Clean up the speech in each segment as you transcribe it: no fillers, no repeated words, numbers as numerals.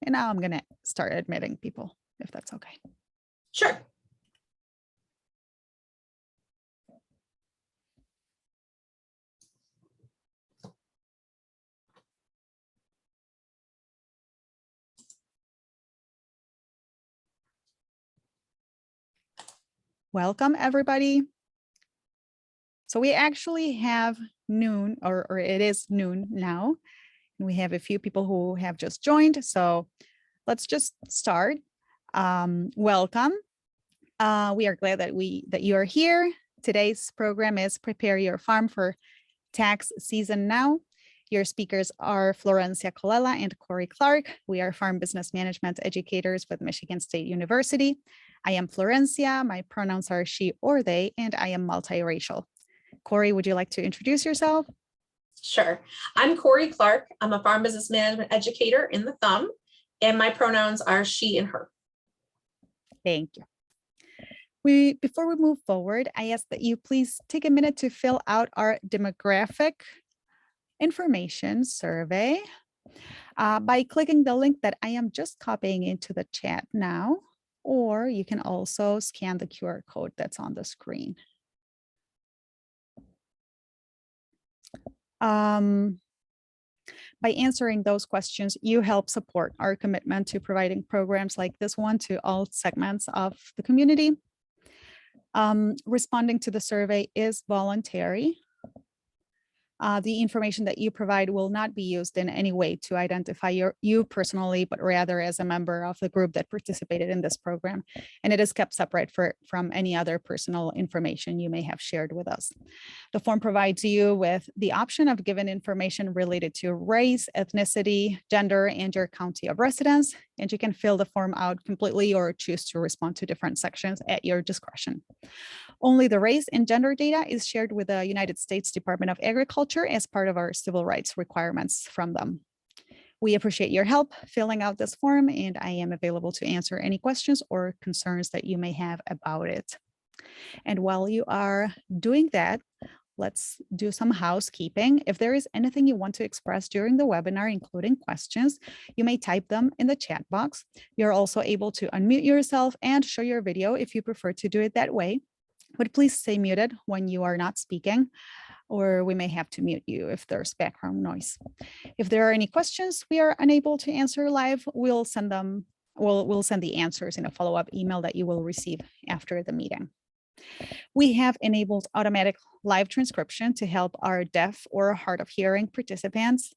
And now I'm going to start admitting people, if that's okay. Sure. Welcome, everybody. So we actually have noon, or it is noon now. And we have a few people who have just joined. So let's just start. Welcome. We are glad that you are here. Today's program is Prepare Your Farm for Tax Season Now. Your speakers are Florencia Colella and Corey Clark. We are farm business management educators with Michigan State University. I am Florencia, my pronouns are she or they, and I am multiracial. Corey, would you like to introduce yourself? Sure. I'm Corey Clark. I'm a farm business management educator in the Thumb, and my pronouns are she and her. Thank you. Before we move forward, I ask that you please take a minute to fill out our demographic information survey by clicking the link that I am just copying into the chat now, or you can also scan the QR code that's on the screen. By answering those questions, you help support our commitment to providing programs like this one to all segments of the community. Responding to the survey is voluntary. The information that you provide will not be used in any way to identify you personally, but rather as a member of the group that participated in this program. And it is kept separate from any other personal information you may have shared with us. The form provides you with the option of giving information related to race, ethnicity, gender, and your county of residence. And you can fill the form out completely or choose to respond to different sections at your discretion. Only the race and gender data is shared with the United States Department of Agriculture as part of our civil rights requirements from them. We appreciate your help filling out this form, and I am available to answer any questions or concerns that you may have about it. And while you are doing that, let's do some housekeeping. If there is anything you want to express during the webinar, including questions, you may type them in the chat box. You're also able to unmute yourself and show your video if you prefer to do it that way. But please stay muted when you are not speaking, or we may have to mute you if there's background noise. If there are any questions we are unable to answer live, we'll send the answers in a follow-up email that you will receive after the meeting. We have enabled automatic live transcription to help our deaf or hard of hearing participants.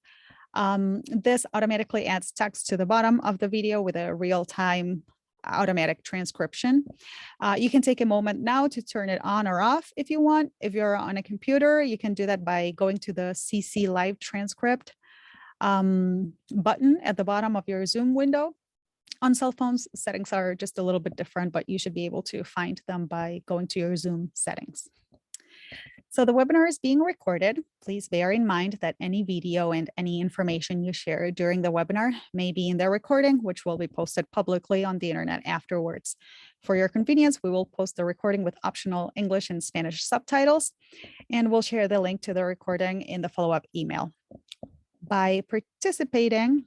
This automatically adds text to the bottom of the video with a real-time automatic transcription. You can take a moment now to turn it on or off if you want. If you're on a computer, you can do that by going to the CC Live Transcript button at the bottom of your Zoom window. On cell phones, settings are just a little bit different, but you should be able to find them by going to your Zoom settings. So the webinar is being recorded. Please bear in mind that any video and any information you share during the webinar may be in the recording, which will be posted publicly on the internet afterwards. For your convenience, we will post the recording with optional English and Spanish subtitles, and we'll share the link to the recording in the follow-up email. By participating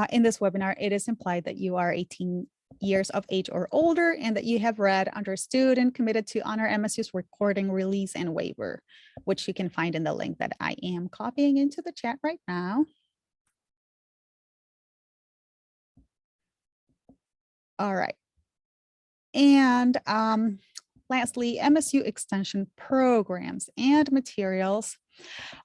in this webinar, it is implied that you are 18 years of age or older and that you have read, understood, and committed to honor MSU's recording release and waiver, which you can find in the link that I am copying into the chat right now. All right. And lastly, MSU extension programs and materials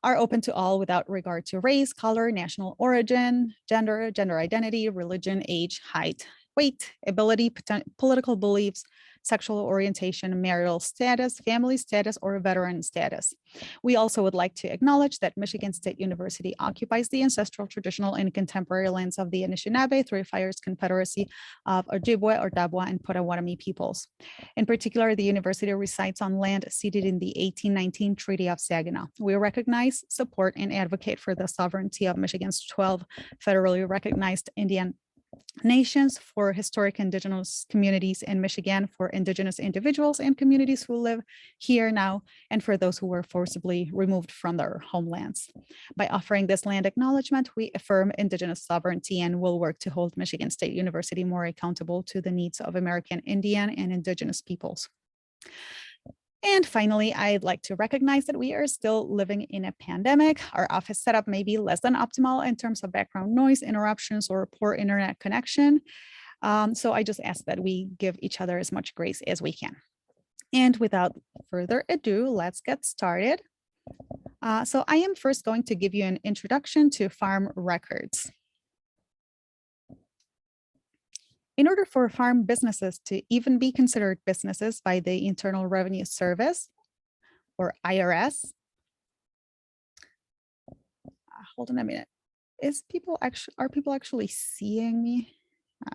are open to all without regard to race, color, national origin, gender, gender identity, religion, age, height, weight, ability, political beliefs, sexual orientation, marital status, family status, or veteran status. We also would like to acknowledge that Michigan State University occupies the ancestral, traditional, and contemporary lands of the Anishinaabe, Three Fires Confederacy of Ojibwe, Ordabwa, and Potawatomi peoples. In particular, the university resides on land ceded in the 1819 Treaty of Saginaw. We recognize, support, and advocate for the sovereignty of Michigan's 12 federally recognized Indian Nations for historic indigenous communities in Michigan for indigenous individuals and communities who live here now, and for those who were forcibly removed from their homelands. By offering this land acknowledgement, we affirm indigenous sovereignty and will work to hold Michigan State University more accountable to the needs of American Indian and indigenous peoples. And finally, I'd like to recognize that we are still living in a pandemic. Our office setup may be less than optimal in terms of background noise, interruptions, or poor internet connection. So I just ask that we give each other as much grace as we can. And without further ado, let's get started. So I am first going to give you an introduction to farm records. In order for farm businesses to even be considered businesses by the Internal Revenue Service, or IRS, hold on a minute. Are people actually seeing me?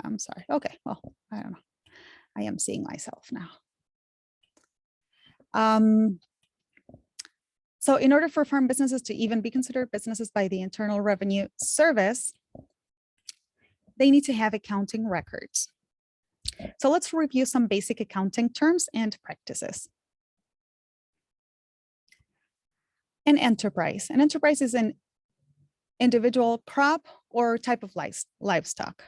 I'm sorry. Okay, well, I don't know. I am seeing myself now. So in order for farm businesses to even be considered businesses by the Internal Revenue Service, they need to have accounting records. So let's review some basic accounting terms and practices. An enterprise. An enterprise is an individual crop or type of livestock.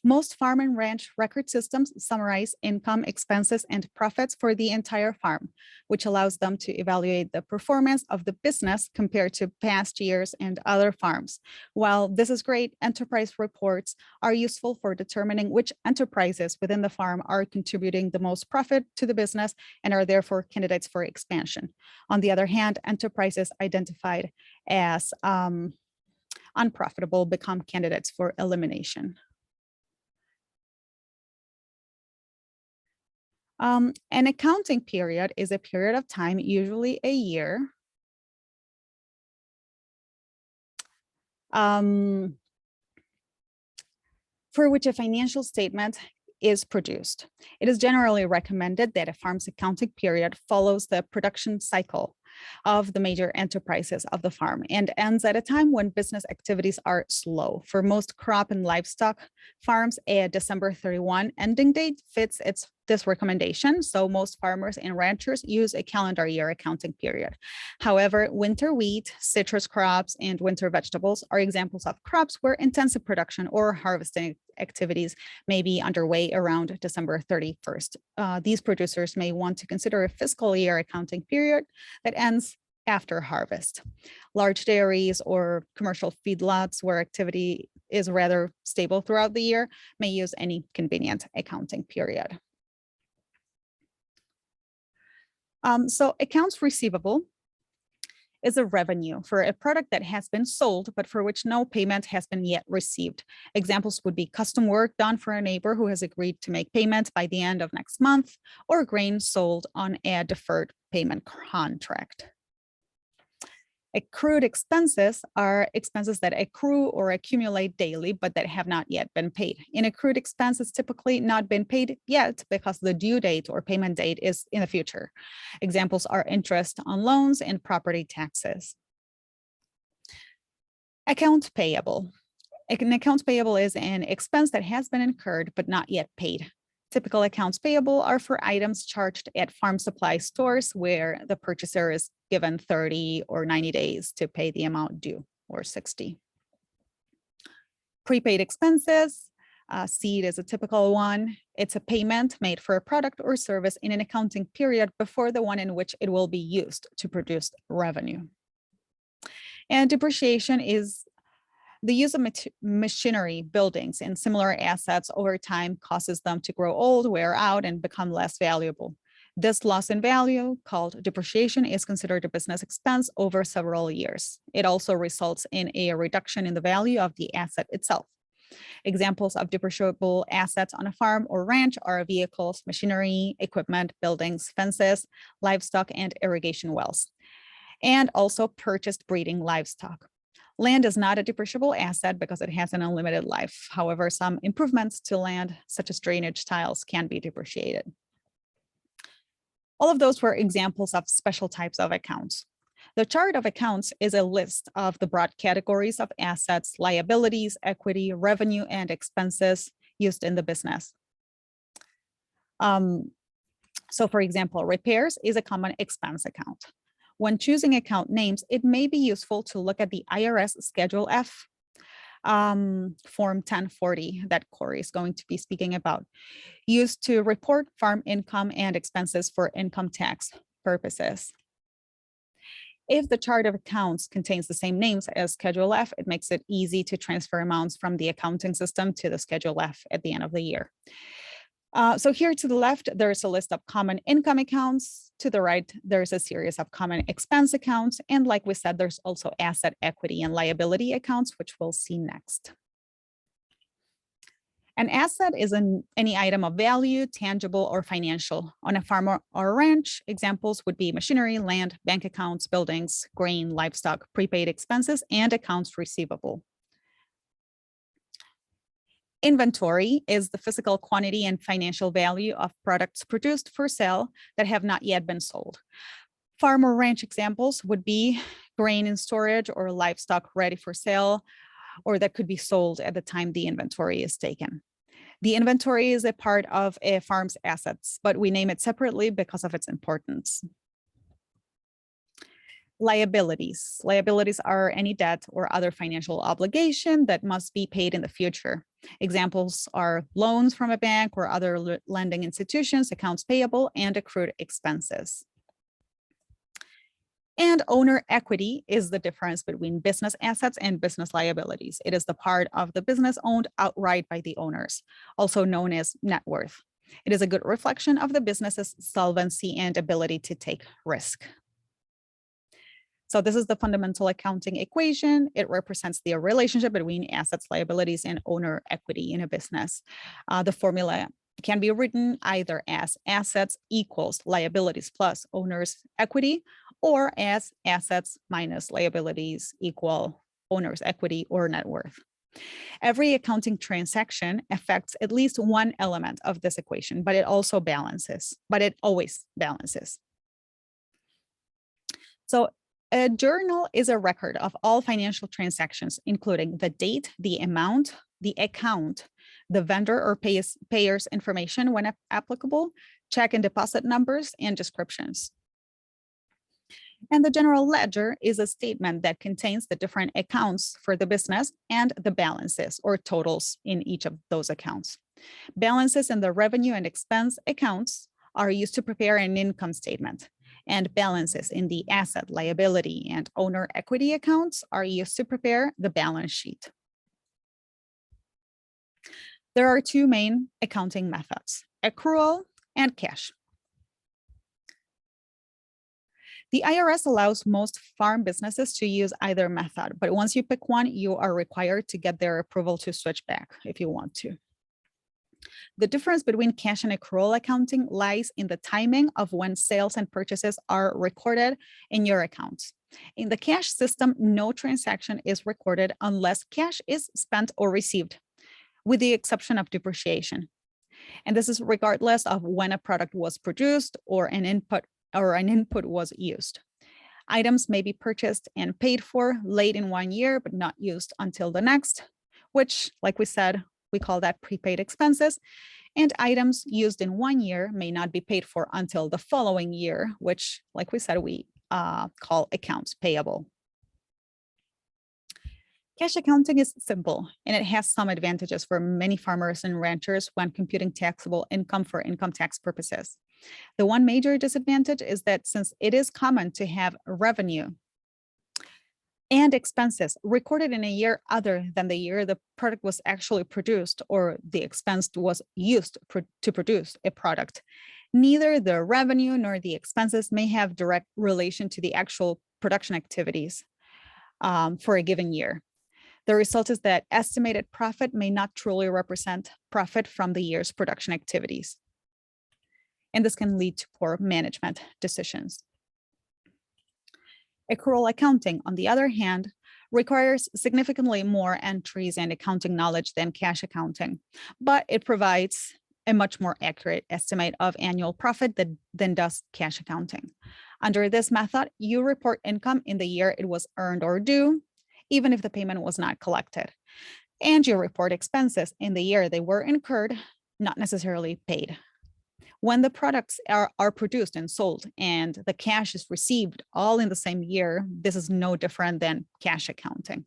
Most farm and ranch record systems summarize income, expenses, and profits for the entire farm, which allows them to evaluate the performance of the business compared to past years and other farms. While this is great, enterprise reports are useful for determining which enterprises within the farm are contributing the most profit to the business and are therefore candidates for expansion. On the other hand, enterprises identified as unprofitable become candidates for elimination. An accounting period is a period of time, usually a year, for which a financial statement is produced. It is generally recommended that a farm's accounting period follows the production cycle of the major enterprises of the farm and ends at a time when business activities are slow. For most crop and livestock farms, a December 31 ending date fits this recommendation. So most farmers and ranchers use a calendar year accounting period. However, winter wheat, citrus crops, and winter vegetables are examples of crops where intensive production or harvesting activities may be underway around December 31st. These producers may want to consider a fiscal year accounting period that ends after harvest. Large dairies or commercial feedlots where activity is rather stable throughout the year may use any convenient accounting period. So accounts receivable is a revenue for a product that has been sold, but for which no payment has been yet received. Examples would be custom work done for a neighbor who has agreed to make payment by the end of next month, or grain sold on a deferred payment contract. Accrued expenses are expenses that accrue or accumulate daily, but that have not yet been paid. An accrued expense has typically not been paid yet because the due date or payment date is in the future. Examples are interest on loans and property taxes. Accounts payable. An accounts payable is an expense that has been incurred but not yet paid. Typical accounts payable are for items charged at farm supply stores where the purchaser is given 30 or 90 days to pay the amount due, or 60. Prepaid expenses, seed is a typical one. It's a payment made for a product or service in an accounting period before the one in which it will be used to produce revenue. And depreciation is the use of machinery, buildings, and similar assets over time causes them to grow old, wear out, and become less valuable. This loss in value, called depreciation, is considered a business expense over several years. It also results in a reduction in the value of the asset itself. Examples of depreciable assets on a farm or ranch are vehicles, machinery, equipment, buildings, fences, livestock, and irrigation wells, and also purchased breeding livestock. Land is not a depreciable asset because it has an unlimited life. However, some improvements to land, such as drainage tiles, can be depreciated. All of those were examples of special types of accounts. The chart of accounts is a list of the broad categories of assets, liabilities, equity, revenue, and expenses used in the business. So for example, repairs is a common expense account. When choosing account names, it may be useful to look at the IRS Schedule F, Form 1040 that Corey is going to be speaking about, used to report farm income and expenses for income tax purposes. If the chart of accounts contains the same names as Schedule F, it makes it easy to transfer amounts from the accounting system to the Schedule F at the end of the year. So here to the left, there's a list of common income accounts. To the right, there's a series of common expense accounts. And like we said, there's also asset, equity, and liability accounts, which we'll see next. An asset is any item of value, tangible or financial. On a farm or ranch, examples would be machinery, land, bank accounts, buildings, grain, livestock, prepaid expenses, and accounts receivable. Inventory is the physical quantity and financial value of products produced for sale that have not yet been sold. Farm or ranch examples would be grain in storage or livestock ready for sale, or that could be sold at the time the inventory is taken. The inventory is a part of a farm's assets, but we name it separately because of its importance. Liabilities. Liabilities are any debt or other financial obligation that must be paid in the future. Examples are loans from a bank or other lending institutions, accounts payable, and accrued expenses. And owner equity is the difference between business assets and business liabilities. It is the part of the business owned outright by the owners, also known as net worth. It is a good reflection of the business's solvency and ability to take risk. So this is the fundamental accounting equation. It represents the relationship between assets, liabilities, and owner equity in a business. The formula can be written either as assets equals liabilities plus owner's equity, or as assets minus liabilities equal owner's equity or net worth. Every accounting transaction affects at least one element of this equation, but it always balances. So a journal is a record of all financial transactions, including the date, the amount, the account, the vendor or payer's information when applicable, check and deposit numbers, and descriptions. And the general ledger is a statement that contains the different accounts for the business and the balances or totals in each of those accounts. Balances in the revenue and expense accounts are used to prepare an income statement, and balances in the asset, liability, and owner equity accounts are used to prepare the balance sheet. There are two main accounting methods, accrual and cash. The IRS allows most farm businesses to use either method, but once you pick one, you are required to get their approval to switch back if you want to. The difference between cash and accrual accounting lies in the timing of when sales and purchases are recorded in your accounts. In the cash system, no transaction is recorded unless cash is spent or received, with the exception of depreciation. And this is regardless of when a product was produced or an input was used. Items may be purchased and paid for late in one year, but not used until the next, which, like we said, we call that prepaid expenses. And items used in 1 year may not be paid for until the following year, which, like we said, we call accounts payable. Cash accounting is simple, and it has some advantages for many farmers and ranchers when computing taxable income for income tax purposes. The one major disadvantage is that since it is common to have revenue and expenses recorded in a year other than the year the product was actually produced or the expense was used to produce a product, neither the revenue nor the expenses may have direct relation to the actual production activities for a given year. The result is that estimated profit may not truly represent profit from the year's production activities. And this can lead to poor management decisions. Accrual accounting, on the other hand, requires significantly more entries and accounting knowledge than cash accounting, but it provides a much more accurate estimate of annual profit than does cash accounting. Under this method, you report income in the year it was earned or due, even if the payment was not collected. And you report expenses in the year they were incurred, not necessarily paid. When the products are produced and sold and the cash is received all in the same year, this is no different than cash accounting.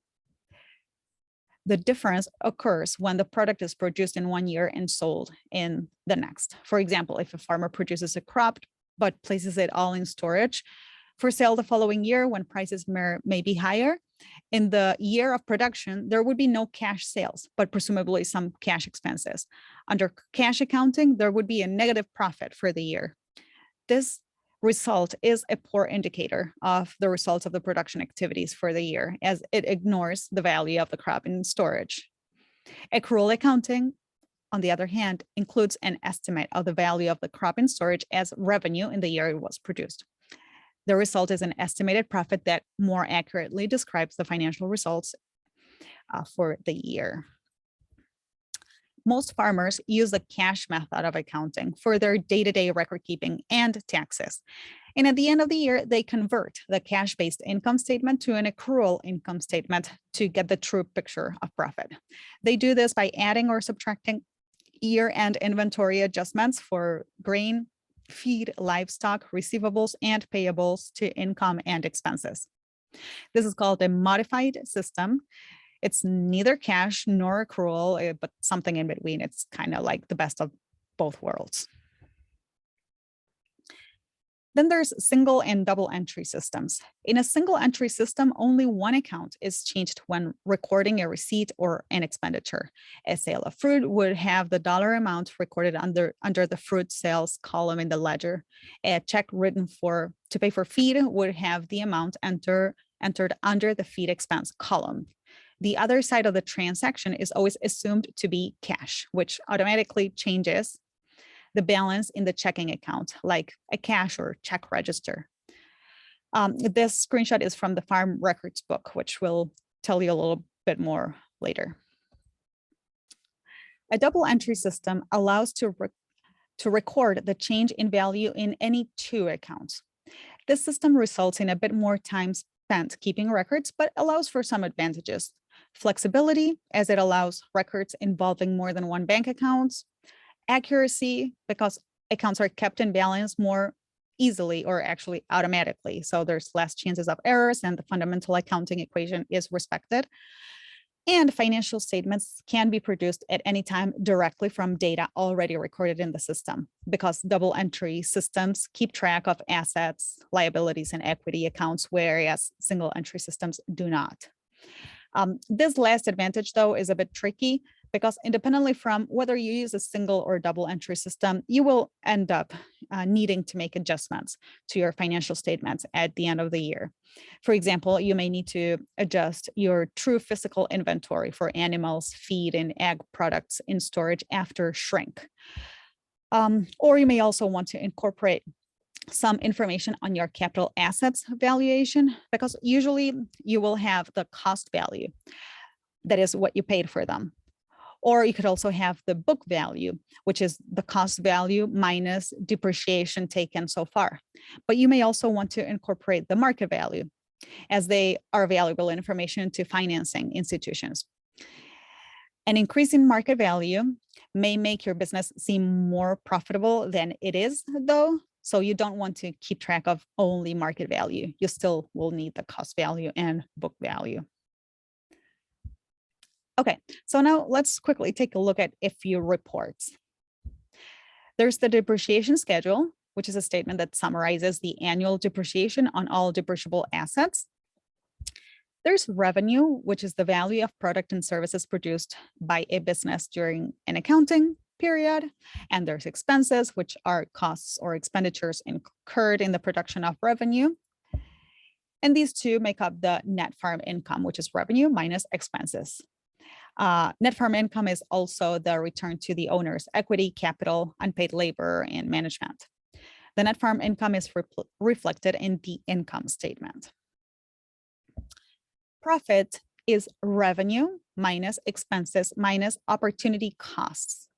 The difference occurs when the product is produced in one year and sold in the next. For example, if a farmer produces a crop but places it all in storage for sale the following year when prices may be higher, in the year of production, there would be no cash sales, but presumably some cash expenses. Under cash accounting, there would be a negative profit for the year. This result is a poor indicator of the results of the production activities for the year, as it ignores the value of the crop in storage. Accrual accounting, on the other hand, includes an estimate of the value of the crop in storage as revenue in the year it was produced. The result is an estimated profit that more accurately describes the financial results for the year. Most farmers use the cash method of accounting for their day-to-day record keeping and taxes. And at the end of the year, they convert the cash-based income statement to an accrual income statement to get the true picture of profit. They do this by adding or subtracting year-end inventory adjustments for grain, feed, livestock, receivables, and payables to income and expenses. This is called a modified system. It's neither cash nor accrual, but something in between. It's kind of like the best of both worlds. Then there's single and double entry systems. In a single entry system, only one account is changed when recording a receipt or an expenditure. A sale of fruit would have the dollar amount recorded under the fruit sales column in the ledger. A check written to pay for feed would have the amount entered under the feed expense column. The other side of the transaction is always assumed to be cash, which automatically changes the balance in the checking account, like a cash or check register. This screenshot is from the farm records book, which will tell you a little bit more later. A double entry system allows to record the change in value in any two accounts. This system results in a bit more time spent keeping records, but allows for some advantages. Flexibility, as it allows records involving more than one bank account. Accuracy, because accounts are kept in balance more easily or actually automatically. So there's less chances of errors and the fundamental accounting equation is respected. And financial statements can be produced at any time directly from data already recorded in the system, because double entry systems keep track of assets, liabilities, and equity accounts, whereas single entry systems do not. This last advantage, though, is a bit tricky because independently from whether you use a single or double entry system, you will end up needing to make adjustments to your financial statements at the end of the year. For example, you may need to adjust your true physical inventory for animals, feed, and ag products in storage after shrink. Or you may also want to incorporate some information on your capital assets valuation, because usually you will have the cost value, that is what you paid for them. Or you could also have the book value, which is the cost value minus depreciation taken so far. But you may also want to incorporate the market value, as they are valuable information to financing institutions. An increase in market value may make your business seem more profitable than it is, though. So you don't want to keep track of only market value. You still will need the cost value and book value. Okay, so now let's quickly take a look at a few reports. There's the depreciation schedule, which is a statement that summarizes the annual depreciation on all depreciable assets. There's revenue, which is the value of product and services produced by a business during an accounting period. And there's expenses, which are costs or expenditures incurred in the production of revenue. And these two make up the net farm income, which is revenue minus expenses. Net farm income is also the return to the owner's equity, capital, unpaid labor, and management. The net farm income is reflected in the income statement. Profit is revenue minus expenses minus opportunity costs,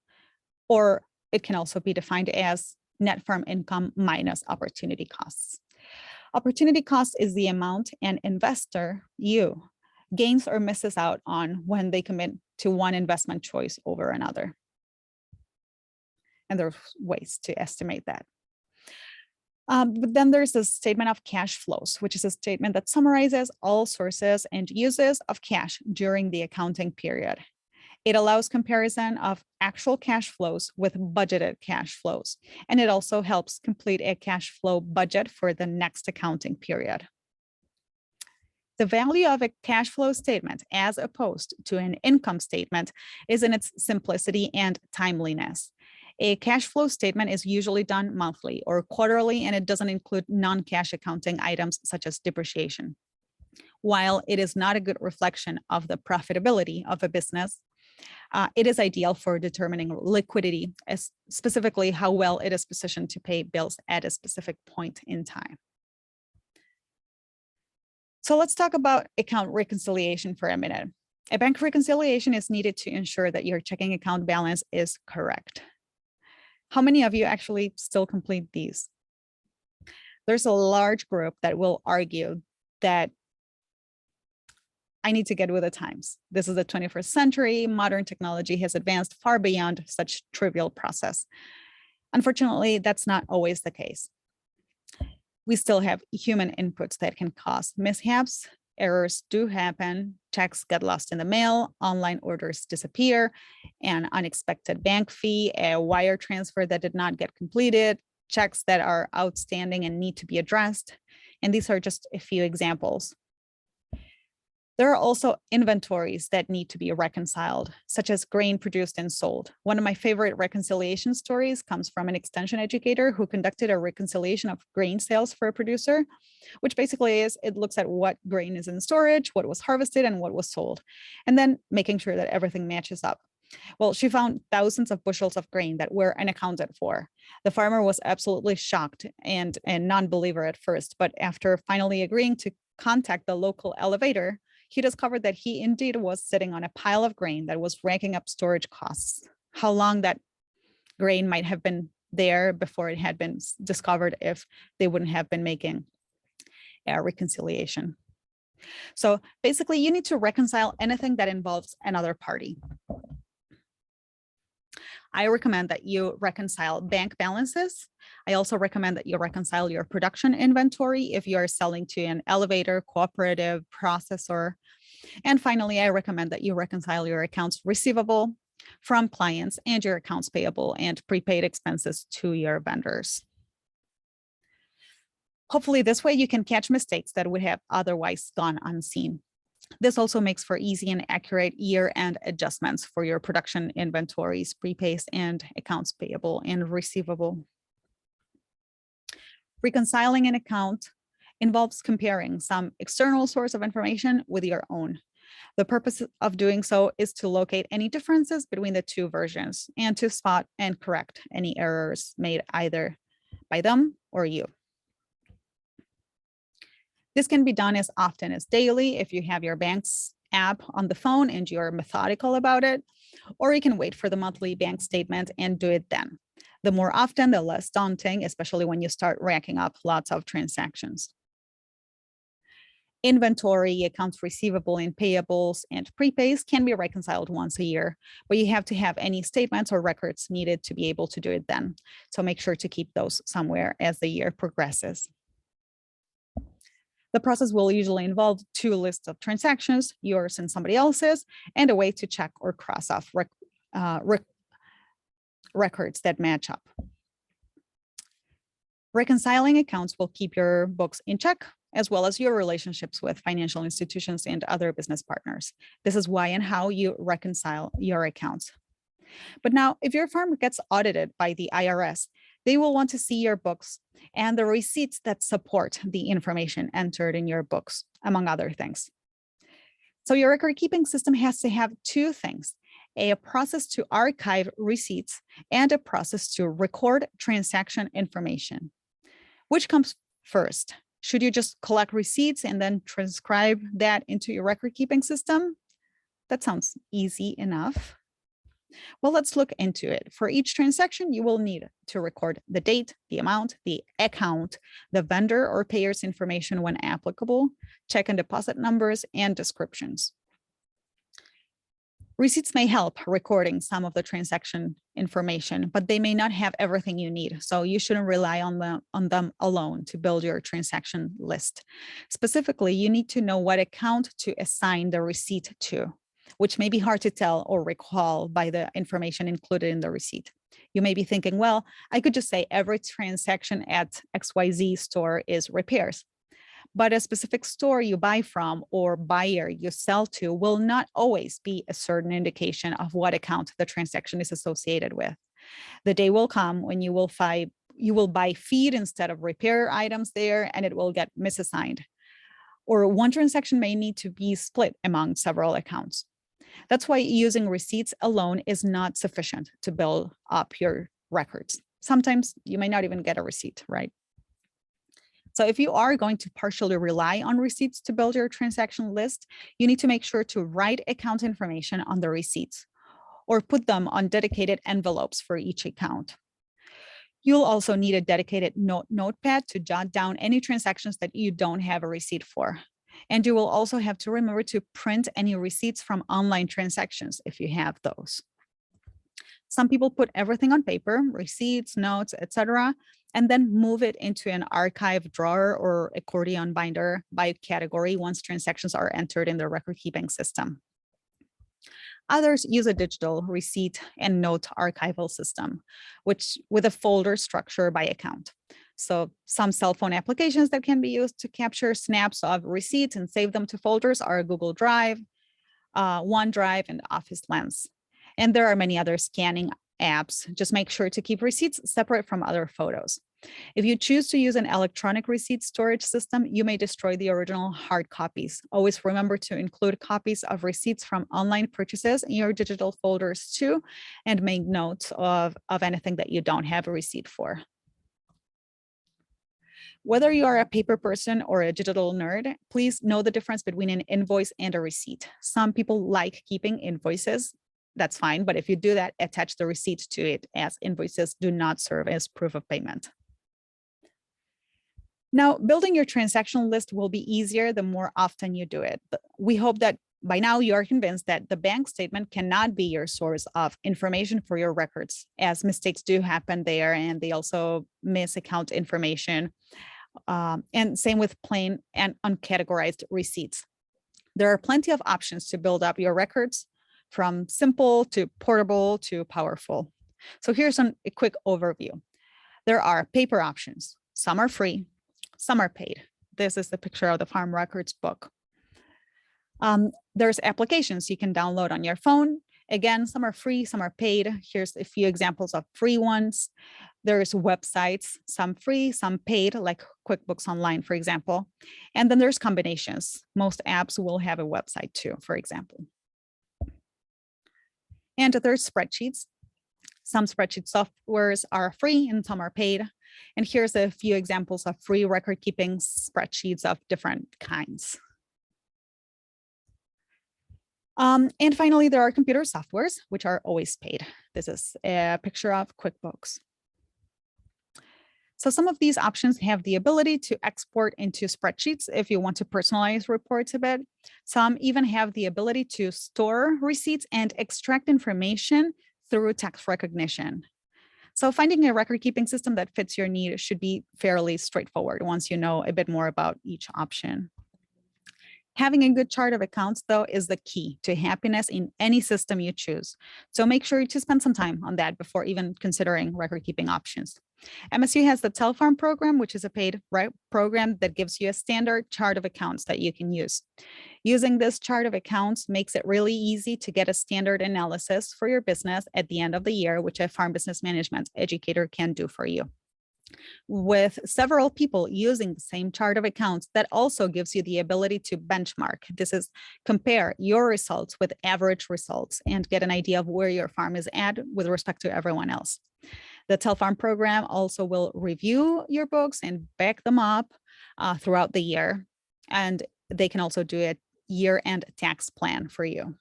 or it can also be defined as net farm income minus opportunity costs. Opportunity cost is the amount an investor, you, gains or misses out on when they commit to one investment choice over another. And there's ways to estimate that. But then there's a statement of cash flows, which is a statement that summarizes all sources and uses of cash during the accounting period. It allows comparison of actual cash flows with budgeted cash flows, and it also helps complete a cash flow budget for the next accounting period. The value of a cash flow statement, as opposed to an income statement, is in its simplicity and timeliness. A cash flow statement is usually done monthly or quarterly, and it doesn't include non-cash accounting items such as depreciation. While it is not a good reflection of the profitability of a business, it is ideal for determining liquidity, as specifically how well it is positioned to pay bills at a specific point in time. So let's talk about account reconciliation for a minute. A bank reconciliation is needed to ensure that your checking account balance is correct. How many of you actually still complete these? There's a large group that will argue that I need to get with the times. This is the 21st century. Modern technology has advanced far beyond such trivial process. Unfortunately, that's not always the case. We still have human inputs that can cause mishaps. Errors do happen. Checks get lost in the mail. Online orders disappear. An unexpected bank fee, a wire transfer that did not get completed, checks that are outstanding and need to be addressed. And these are just a few examples. There are also inventories that need to be reconciled, such as grain produced and sold. One of my favorite reconciliation stories comes from an extension educator who conducted a reconciliation of grain sales for a producer, which basically is it looks at what grain is in storage, what was harvested, and what was sold, and then making sure that everything matches up. Well, she found thousands of bushels of grain that were unaccounted for. The farmer was absolutely shocked and a non-believer at first, but after finally agreeing to contact the local elevator, he discovered that he indeed was sitting on a pile of grain that was racking up storage costs. How long that grain might have been there before it had been discovered if they wouldn't have been making a reconciliation. So basically, you need to reconcile anything that involves another party. I recommend that you reconcile bank balances. I also recommend that you reconcile your production inventory if you are selling to an elevator, cooperative, processor. And finally, I recommend that you reconcile your accounts receivable from clients and your accounts payable and prepaid expenses to your vendors. Hopefully this way you can catch mistakes that would have otherwise gone unseen. This also makes for easy and accurate year-end adjustments for your production inventories, prepaids, and accounts payable and receivable. Reconciling an account involves comparing some external source of information with your own. The purpose of doing so is to locate any differences between the two versions and to spot and correct any errors made either by them or you. This can be done as often as daily if you have your bank's app on the phone and you're methodical about it, or you can wait for the monthly bank statement and do it then. The more often, the less daunting, especially when you start racking up lots of transactions. Inventory, accounts receivable, and payables and prepaids can be reconciled once a year, but you have to have any statements or records needed to be able to do it then. So make sure to keep those somewhere as the year progresses. The process will usually involve two lists of transactions, yours and somebody else's, and a way to check or cross off records that match up. Reconciling accounts will keep your books in check, as well as your relationships with financial institutions and other business partners. This is why and how you reconcile your accounts. But now, if your firm gets audited by the IRS, they will want to see your books and the receipts that support the information entered in your books, among other things. So your record keeping system has to have two things: a process to archive receipts and a process to record transaction information. Which comes first? Should you just collect receipts and then transcribe that into your record keeping system? That sounds easy enough. Well, let's look into it. For each transaction, you will need to record the date, the amount, the account, the vendor or payer's information when applicable, check and deposit numbers, and descriptions. Receipts may help recording some of the transaction information, but they may not have everything you need. So you shouldn't rely on them alone to build your transaction list. Specifically, you need to know what account to assign the receipt to, which may be hard to tell or recall by the information included in the receipt. You may be thinking, well, I could just say every transaction at XYZ store is repairs. But a specific store you buy from or buyer you sell to will not always be a certain indication of what account the transaction is associated with. The day will come when you will buy feed instead of repair items there, and it will get misassigned. Or one transaction may need to be split among several accounts. That's why using receipts alone is not sufficient to build up your records. Sometimes you may not even get a receipt, right? So if you are going to partially rely on receipts to build your transaction list, you need to make sure to write account information on the receipts or put them on dedicated envelopes for each account. You'll also need a dedicated notepad to jot down any transactions that you don't have a receipt for. And you will also have to remember to print any receipts from online transactions if you have those. Some people put everything on paper, receipts, notes, etc., and then move it into an archive drawer or accordion binder by category once transactions are entered in the record keeping system. Others use a digital receipt and note archival system, which with a folder structure by account. So some cell phone applications that can be used to capture snaps of receipts and save them to folders are Google Drive, OneDrive, and Office Lens. And there are many other scanning apps. Just make sure to keep receipts separate from other photos. If you choose to use an electronic receipt storage system, you may destroy the original hard copies. Always remember to include copies of receipts from online purchases in your digital folders too, and make notes of anything that you don't have a receipt for. Whether you are a paper person or a digital nerd, please know the difference between an invoice and a receipt. Some people like keeping invoices. That's fine, but if you do that, attach the receipt to it, as invoices do not serve as proof of payment. Now, building your transactional list will be easier the more often you do it. We hope that by now you are convinced that the bank statement cannot be your source of information for your records, as mistakes do happen there, and they also miss account information. And same with plain and uncategorized receipts. There are plenty of options to build up your records, from simple to portable to powerful. So here's a quick overview. There are paper options. Some are free, some are paid. This is the picture of the farm records book. There's applications you can download on your phone. Again, some are free, some are paid. Here's a few examples of free ones. There's websites, some free, some paid, like QuickBooks Online, for example. And then there's combinations. Most apps will have a website too, for example. And there's spreadsheets. Some spreadsheet softwares are free and some are paid. And here's a few examples of free record keeping spreadsheets of different kinds. And finally, there are computer softwares, which are always paid. This is a picture of QuickBooks. So some of these options have the ability to export into spreadsheets if you want to personalize reports a bit. Some even have the ability to store receipts and extract information through text recognition. So finding a record keeping system that fits your need should be fairly straightforward once you know a bit more about each option. Having a good chart of accounts, though, is the key to happiness in any system you choose. So make sure to spend some time on that before even considering record-keeping options. MSU has the Telfarm program, which is a paid program that gives you a standard chart of accounts that you can use. Using this chart of accounts makes it really easy to get a standard analysis for your business at the end of the year, which a farm business management educator can do for you. With several people using the same chart of accounts, that also gives you the ability to benchmark. This is compare your results with average results and get an idea of where your farm is at with respect to everyone else. The Telfarm program also will review your books and back them up throughout the year. And they can also do a year-end tax plan for you.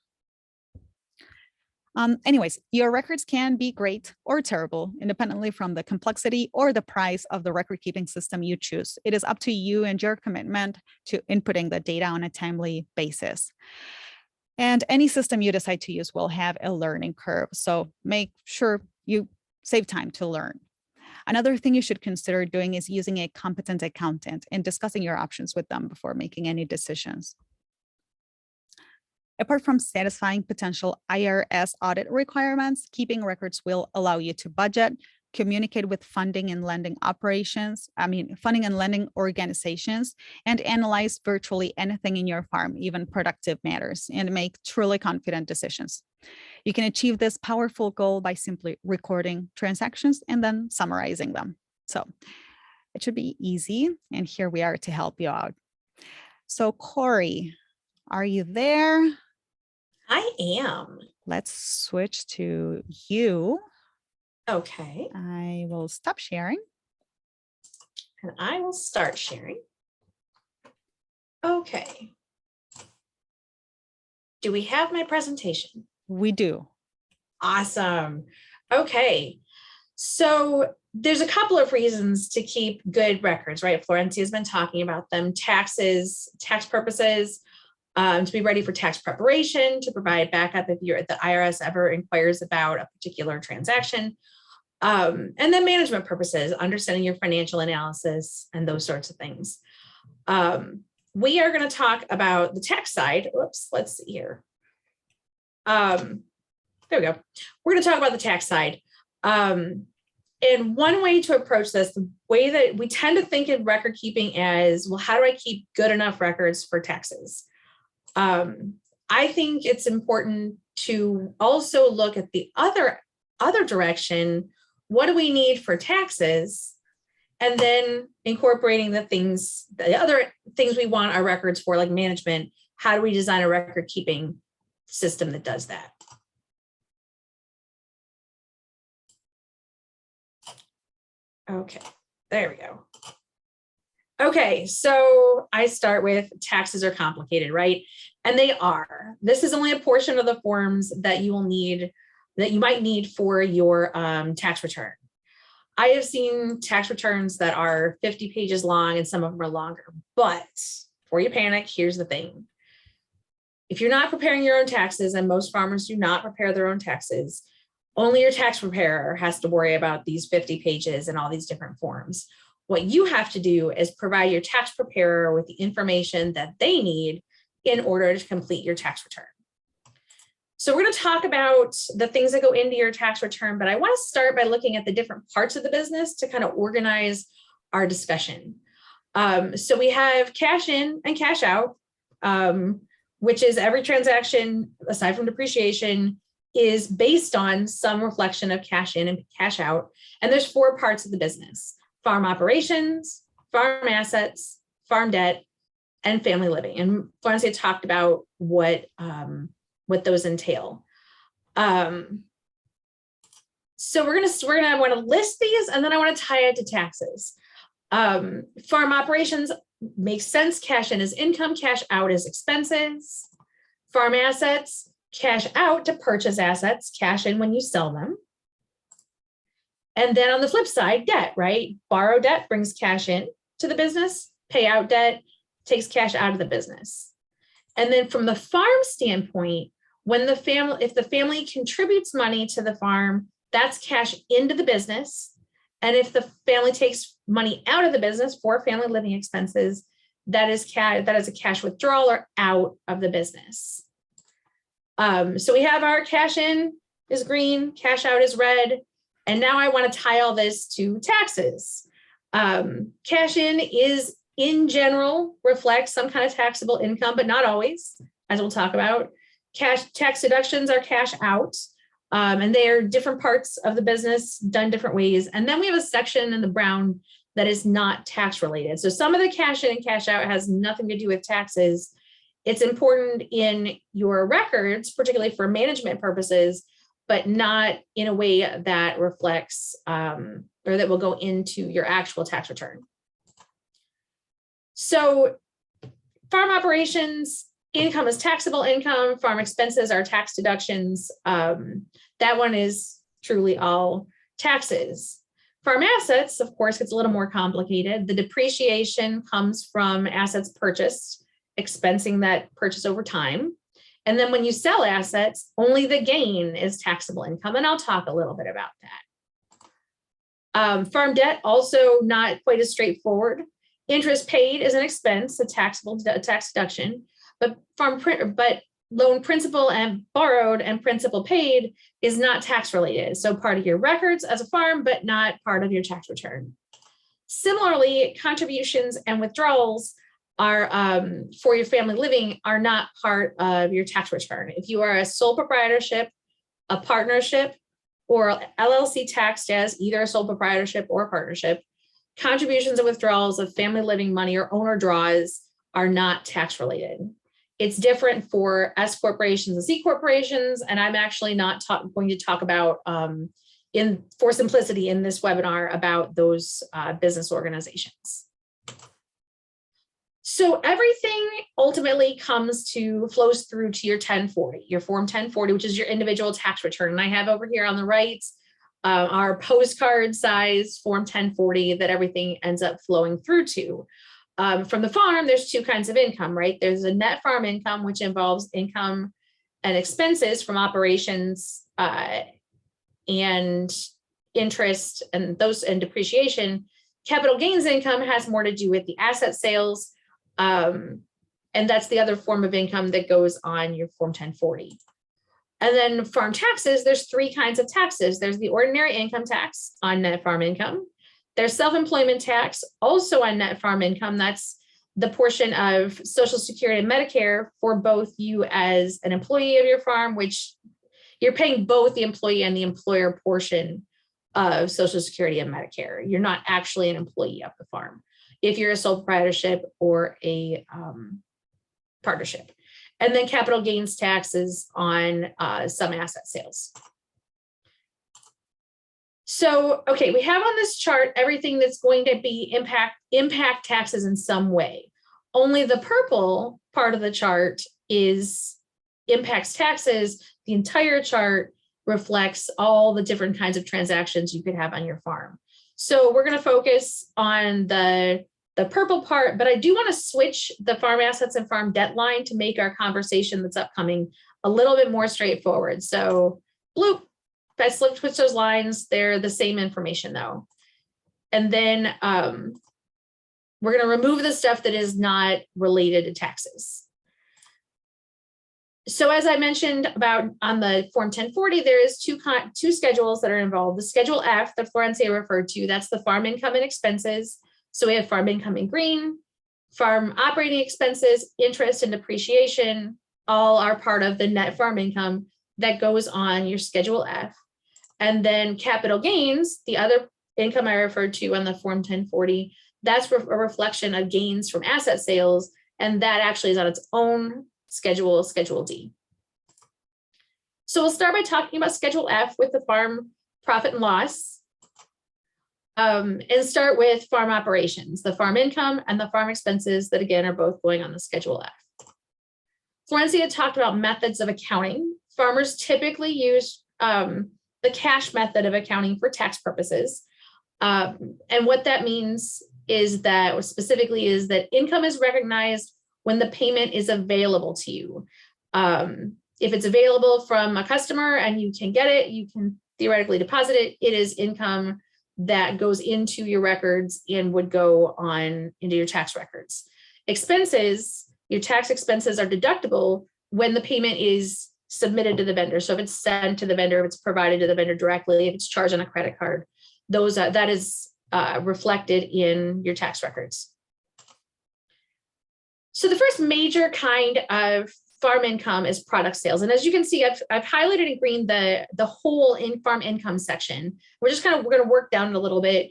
Anyways, your records can be great or terrible, independently from the complexity or the price of the record keeping system you choose. It is up to you and your commitment to inputting the data on a timely basis. And any system you decide to use will have a learning curve. So make sure you save time to learn. Another thing you should consider doing is using a competent accountant and discussing your options with them before making any decisions. Apart from satisfying potential IRS audit requirements, keeping records will allow you to budget, communicate with funding and lending organizations, and analyze virtually anything in your farm, even productive matters, and make truly confident decisions. You can achieve this powerful goal by simply recording transactions and then summarizing them. So it should be easy, and here we are to help you out. So Corey, are you there? I am. Let's switch to you. Okay. I will stop sharing. And I will start sharing. Okay. Do we have my presentation? We do. Awesome. Okay. So there's a couple of reasons to keep good records, right? Florencia has been talking about them. Taxes, tax purposes, to be ready for tax preparation, to provide backup if the IRS ever inquires about a particular transaction. And then management purposes, understanding your financial analysis and those sorts of things. We are going to talk about the tax side. Oops, let's see here. There we go. We're going to talk about the tax side. And one way to approach this, the way that we tend to think of record keeping as, well, how do I keep good enough records for taxes? I think it's important to also look at the other direction. What do we need for taxes? And then incorporating the other things we want our records for, like management. How do we design a record keeping system that does that? Okay, there we go. Okay, so I start with taxes are complicated, right? And they are. This is only a portion of the forms that you might need for your tax return. I have seen tax returns that are 50 pages long and some of them are longer. But before you panic, here's the thing. If you're not preparing your own taxes, and most farmers do not prepare their own taxes, only your tax preparer has to worry about these 50 pages and all these different forms. What you have to do is provide your tax preparer with the information that they need in order to complete your tax return. So we're going to talk about the things that go into your tax return, but I want to start by looking at the different parts of the business to kind of organize our discussion. So we have cash in and cash out, which is every transaction, aside from depreciation, is based on some reflection of cash in and cash out. And there's 4 parts of the business: farm operations, farm assets, farm debt, and family living. And Florencia talked about what those entail. So we're gonna want to list these, and then I want to tie it to taxes. Farm operations makes sense. Cash in is income, cash out is expenses. Farm assets, cash out to purchase assets, cash in when you sell them. And then on the flip side, debt, right? Borrow debt brings cash in to the business. Pay out debt takes cash out of the business. And then from the farm standpoint, if the family contributes money to the farm, that's cash into the business. And if the family takes money out of the business for family living expenses, that is a cash withdrawal or out of the business. So we have our cash in is green, cash out is red. And now I want to tie all this to taxes. Cash in is, in general, reflects some kind of taxable income, but not always, as we'll talk about. Tax deductions are cash out, and they are different parts of the business done different ways. And then we have a section in the brown that is not tax related. So some of the cash in and cash out has nothing to do with taxes. It's important in your records, particularly for management purposes, but not in a way that reflects or that will go into your actual tax return. So farm operations income is taxable income. Farm expenses are tax deductions. That one is truly all taxes. Farm assets, of course, gets a little more complicated. The depreciation comes from assets purchased, expensing that purchase over time. And then when you sell assets, only the gain is taxable income. And I'll talk a little bit about that. Farm debt, also not quite as straightforward. Interest paid is an expense, a taxable tax deduction, but loan principal and borrowed and principal paid is not tax related. So part of your records as a farm, but not part of your tax return. Similarly, contributions and withdrawals are for your family living are not part of your tax return. If you are a sole proprietorship, a partnership, or LLC taxed as either a sole proprietorship or a partnership, contributions and withdrawals of family living money or owner draws are not tax related. It's different for S corporations and C corporations, and I'm actually not going to talk about, for simplicity in this webinar, about those business organizations. So everything ultimately flows through to your 1040, your Form 1040, which is your individual tax return. And I have over here on the right our postcard size Form 1040 that everything ends up flowing through to. From the farm, there's two kinds of income, right? There's a net farm income, which involves income and expenses from operations and interest and depreciation. Capital gains income has more to do with the asset sales. And that's the other form of income that goes on your Form 1040. And then farm taxes, there's three kinds of taxes. There's the ordinary income tax on net farm income. There's self-employment tax also on net farm income. That's the portion of Social Security and Medicare for both you as an employee of your farm, which you're paying both the employee and the employer portion of Social Security and Medicare. You're not actually an employee of the farm if you're a sole proprietorship or a partnership. And then capital gains taxes on some asset sales. So, okay, we have on this chart everything that's going to be impact taxes in some way. Only the purple part of the chart impacts taxes. The entire chart reflects all the different kinds of transactions you could have on your farm. So we're going to focus on the purple part, but I do want to switch the farm assets and farm debt line to make our conversation that's upcoming a little bit more straightforward. So bloop. If I switch those lines, they're the same information though. And then we're going to remove the stuff that is not related to taxes. So as I mentioned about on the Form 1040, there is two schedules that are involved. The Schedule F that Florencia referred to, that's the farm income and expenses. So we have farm income in green, farm operating expenses, interest and depreciation, all are part of the net farm income that goes on your Schedule F. And then capital gains, the other income I referred to on the Form 1040, that's a reflection of gains from asset sales. And that actually is on its own schedule, Schedule D. So we'll start by talking about Schedule F with the farm profit and loss. And start with farm operations, the farm income and the farm expenses that again are both going on the Schedule F. Florencia talked about methods of accounting. Farmers typically use the cash method of accounting for tax purposes. And what that means is that, specifically, is that income is recognized when the payment is available to you. If it's available from a customer and you can get it, you can theoretically deposit it. It is income that goes into your records and would go on into your tax records. Expenses, your tax expenses are deductible when the payment is submitted to the vendor. So if it's sent to the vendor, if it's provided to the vendor directly, if it's charged on a credit card, that is reflected in your tax records. So the first major kind of farm income is product sales. And as you can see, I've highlighted in green the whole farm income section. We're going to work down it a little bit.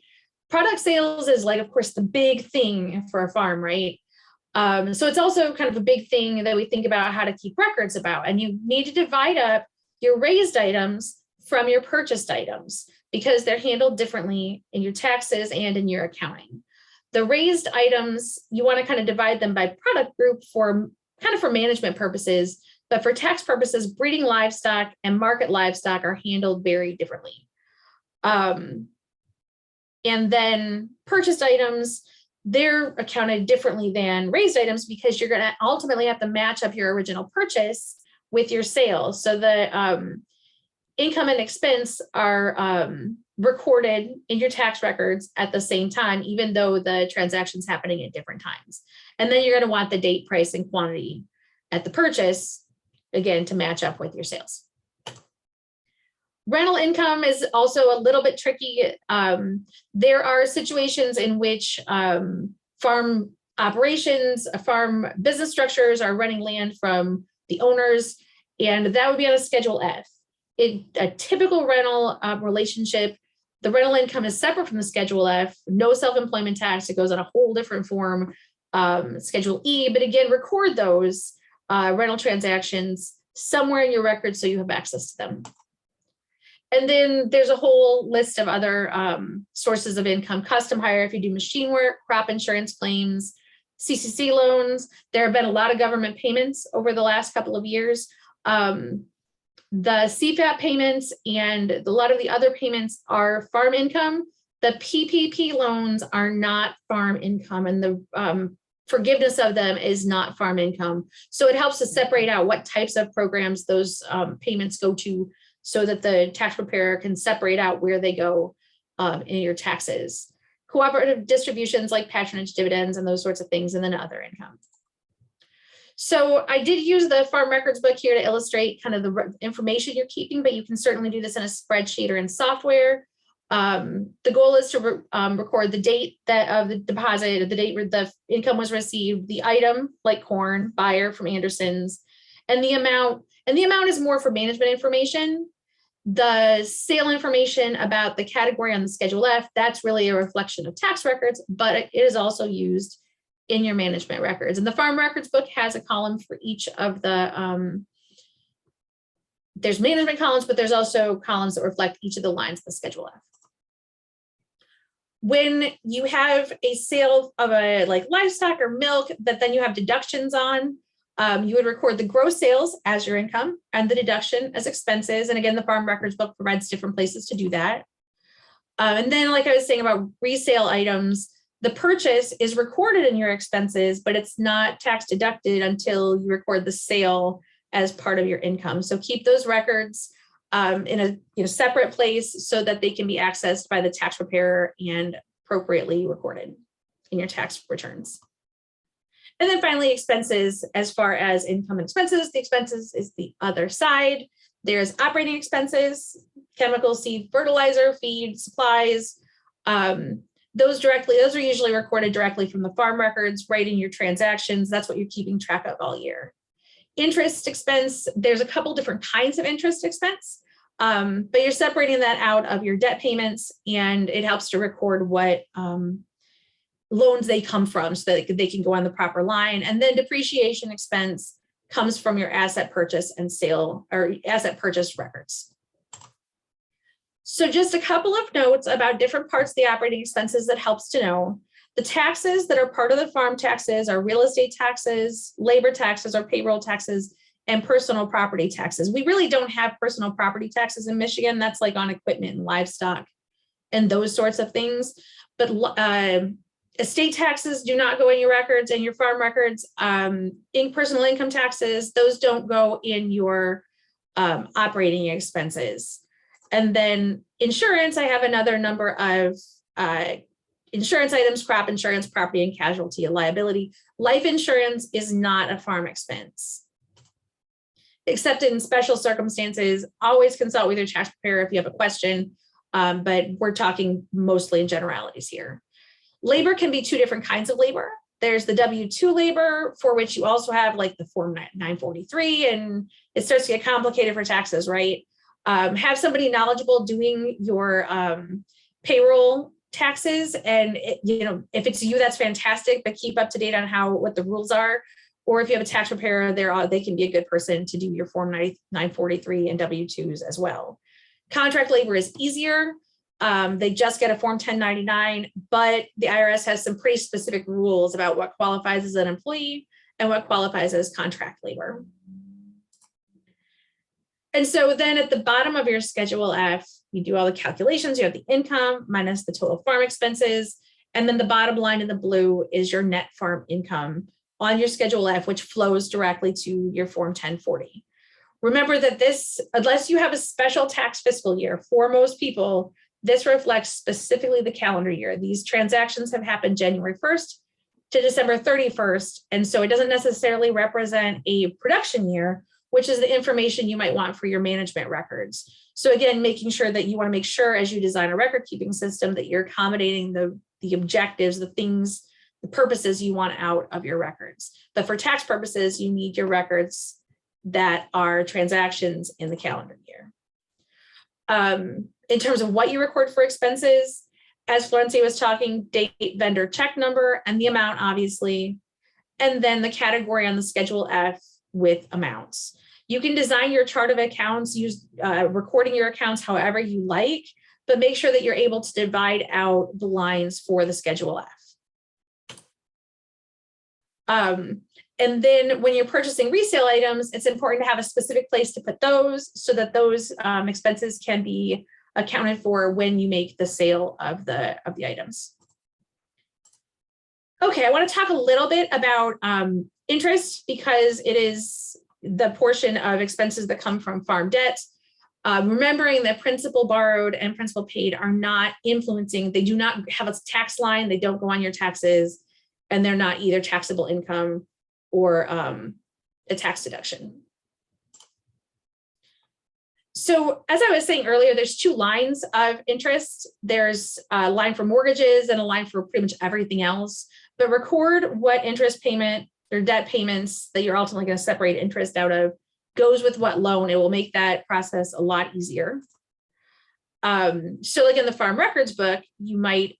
Product sales is like, of course, the big thing for a farm, right? So it's also kind of a big thing that we think about how to keep records about. And you need to divide up your raised items from your purchased items because they're handled differently in your taxes and in your accounting. The raised items, you want to kind of divide them by product group for kind of for management purposes, but for tax purposes, breeding livestock and market livestock are handled very differently. And then purchased items, they're accounted differently than raised items because you're going to ultimately have to match up your original purchase with your sales. So the income and expense are recorded in your tax records at the same time, even though the transaction's happening at different times. And then you're going to want the date, price, and quantity at the purchase, again, to match up with your sales. Rental income is also a little bit tricky. There are situations in which farm operations, farm business structures are renting land from the owners, and that would be on a Schedule F. In a typical rental relationship, the rental income is separate from the Schedule F, no self-employment tax. It goes on a whole different form, Schedule E, but again, record those rental transactions somewhere in your record so you have access to them. And then there's a whole list of other sources of income: custom hire if you do machine work, crop insurance claims, CCC loans. There have been a lot of government payments over the last couple of years. The CFAP payments and a lot of the other payments are farm income. The PPP loans are not farm income, and the forgiveness of them is not farm income. So it helps to separate out what types of programs those payments go to, so that the tax preparer can separate out where they go in your taxes. Cooperative distributions like patronage dividends and those sorts of things, and then other income. So I did use the farm records book here to illustrate kind of the information you're keeping, but you can certainly do this in a spreadsheet or in software. The goal is to record the date of the deposit, the date where the income was received, the item like corn, buyer from Anderson's, and the amount. And the amount is more for management information. The sale information about the category on the Schedule F, that's really a reflection of tax records, but it is also used in your management records. And the farm records book has a column for each of the, there's management columns, but there's also columns that reflect each of the lines of the Schedule F. When you have a sale of a like livestock or milk that then you have deductions on, you would record the gross sales as your income and the deduction as expenses. And again, the farm records book provides different places to do that. And then, like I was saying about resale items, the purchase is recorded in your expenses, but it's not tax deducted until you record the sale as part of your income. So keep those records in a separate place so that they can be accessed by the tax preparer and appropriately recorded in your tax returns. And then finally, expenses. As far as income and expenses, the expenses is the other side. There's operating expenses, chemical, seed, fertilizer, feed, supplies. Those are usually recorded directly from the farm records, right in your transactions. That's what you're keeping track of all year. Interest expense, there's a couple different kinds of interest expense, but you're separating that out of your debt payments, and it helps to record what loans they come from so that they can go on the proper line. And then depreciation expense comes from your asset purchase and sale or asset purchase records. So just a couple of notes about different parts of the operating expenses that helps to know. The taxes that are part of the farm taxes are real estate taxes, labor taxes or payroll taxes, and personal property taxes. We really don't have personal property taxes in Michigan. That's like on equipment and livestock and those sorts of things. But estate taxes do not go in your records and your farm records. Personal income taxes, those don't go in your operating expenses. And then insurance, I have another number of insurance items: crop insurance, property and casualty, and liability. Life insurance is not a farm expense. Except in special circumstances, always consult with your tax preparer if you have a question, but we're talking mostly in generalities here. Labor can be two different kinds of labor. There's the W-2 labor, for which you also have like the Form 943, and it starts to get complicated for taxes, right? Have somebody knowledgeable doing your payroll taxes, and if it's you, that's fantastic, but keep up to date on what the rules are. Or if you have a tax preparer, they can be a good person to do your Form 943 and W-2s as well. Contract labor is easier. They just get a Form 1099, but the IRS has some pretty specific rules about what qualifies as an employee and what qualifies as contract labor. And so then at the bottom of your Schedule F, you do all the calculations. You have the income minus the total farm expenses. And then the bottom line in the blue is your net farm income on your Schedule F, which flows directly to your Form 1040. Remember that this, unless you have a special tax fiscal year, for most people, this reflects specifically the calendar year. These transactions have happened January 1st to December 31st. And so it doesn't necessarily represent a production year, which is the information you might want for your management records. So again, making sure that you want to make sure as you design a record keeping system that you're accommodating the objectives, the things, the purposes you want out of your records. But for tax purposes, you need your records that are transactions in the calendar year. In terms of what you record for expenses, as Florencia was talking, date, vendor, check number, and the amount, obviously, and then the category on the Schedule F with amounts. You can design your chart of accounts, use recording your accounts however you like, but make sure that you're able to divide out the lines for the Schedule F. And then when you're purchasing resale items, it's important to have a specific place to put those so that those expenses can be accounted for when you make the sale of the items. Okay, I want to talk a little bit about interest because it is the portion of expenses that come from farm debt. Remembering that principal borrowed and principal paid are not influencing, they do not have a tax line, they don't go on your taxes, and they're not either taxable income or a tax deduction. So as I was saying earlier, there's two lines of interest. There's a line for mortgages and a line for pretty much everything else, but record what interest payment or debt payments that you're ultimately going to separate interest out of goes with what loan. It will make that process a lot easier. So like in the farm records book, you might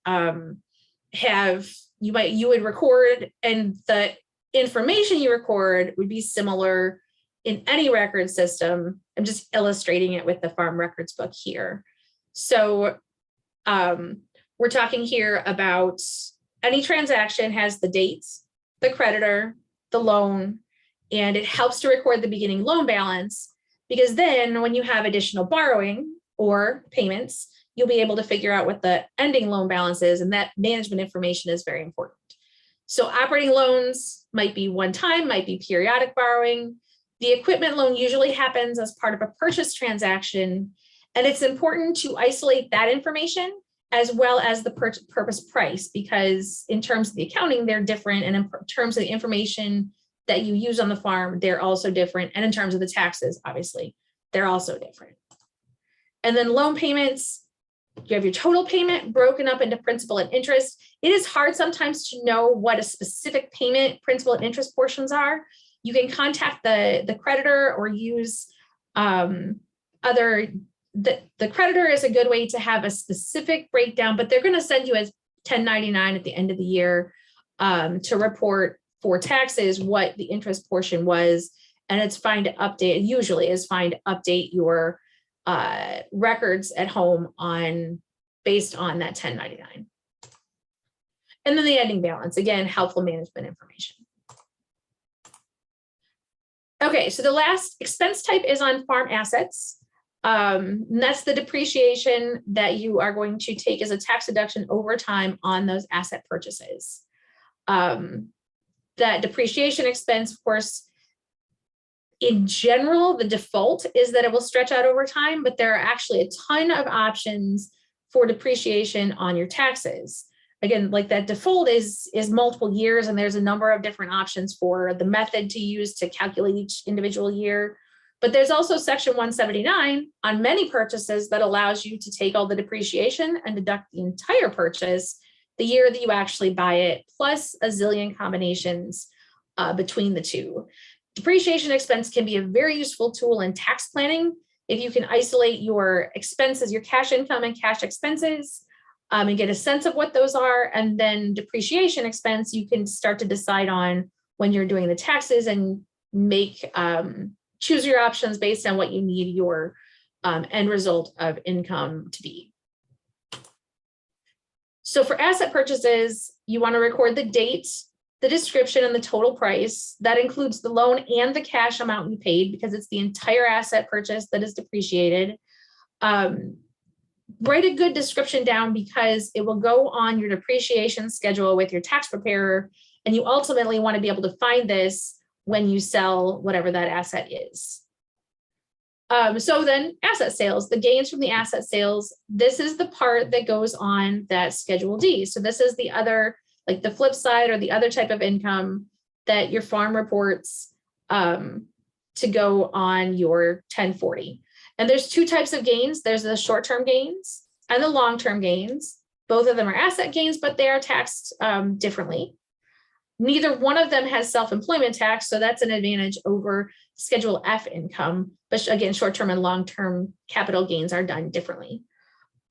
you would record, and the information you record would be similar in any record system. I'm just illustrating it with the farm records book here. So we're talking here about any transaction has the dates, the creditor, the loan, and it helps to record the beginning loan balance, because then when you have additional borrowing or payments, you'll be able to figure out what the ending loan balance is, and that management information is very important. So operating loans might be one time, might be periodic borrowing. The equipment loan usually happens as part of a purchase transaction, and it's important to isolate that information as well as the purchase price, because in terms of the accounting, they're different, and in terms of the information that you use on the farm, they're also different, and in terms of the taxes, obviously, they're also different. And then loan payments, you have your total payment broken up into principal and interest. It is hard sometimes to know what a specific payment, principal and interest portions are. You can contact the creditor or use the creditor is a good way to have a specific breakdown, but they're going to send you a 1099 at the end of the year to report for taxes what the interest portion was. And it's fine to update, usually is fine to update your records at home based on that 1099. And then the ending balance, again, helpful management information. Okay, so the last expense type is on farm assets. And that's the depreciation that you are going to take as a tax deduction over time on those asset purchases. That depreciation expense, of course, in general, the default is that it will stretch out over time, but there are actually a ton of options for depreciation on your taxes. Again, like that default is multiple years, and there's a number of different options for the method to use to calculate each individual year. But there's also Section 179 on many purchases that allows you to take all the depreciation and deduct the entire purchase the year that you actually buy it, plus a zillion combinations between the two. Depreciation expense can be a very useful tool in tax planning if you can isolate your expenses, your cash income and cash expenses, and get a sense of what those are. And then depreciation expense, you can start to decide on when you're doing the taxes and make choose your options based on what you need your end result of income to be. So for asset purchases, you want to record the date the description and the total price. That includes the loan and the cash amount you paid, because it's the entire asset purchase that is depreciated. Write a good description down, because it will go on your depreciation schedule with your tax preparer, and you ultimately want to be able to find this when you sell whatever that asset is. So then asset sales, the gains from the asset sales, this is the part that goes on that Schedule D. So this is the other, like the flip side, or the other type of income that your farm reports to go on your 1040. And there's two types of gains. There's the short-term gains and the long-term gains. Both of them are asset gains, but they are taxed differently. Neither one of them has self-employment tax, so that's an advantage over Schedule F income. But again, short-term and long-term capital gains are done differently.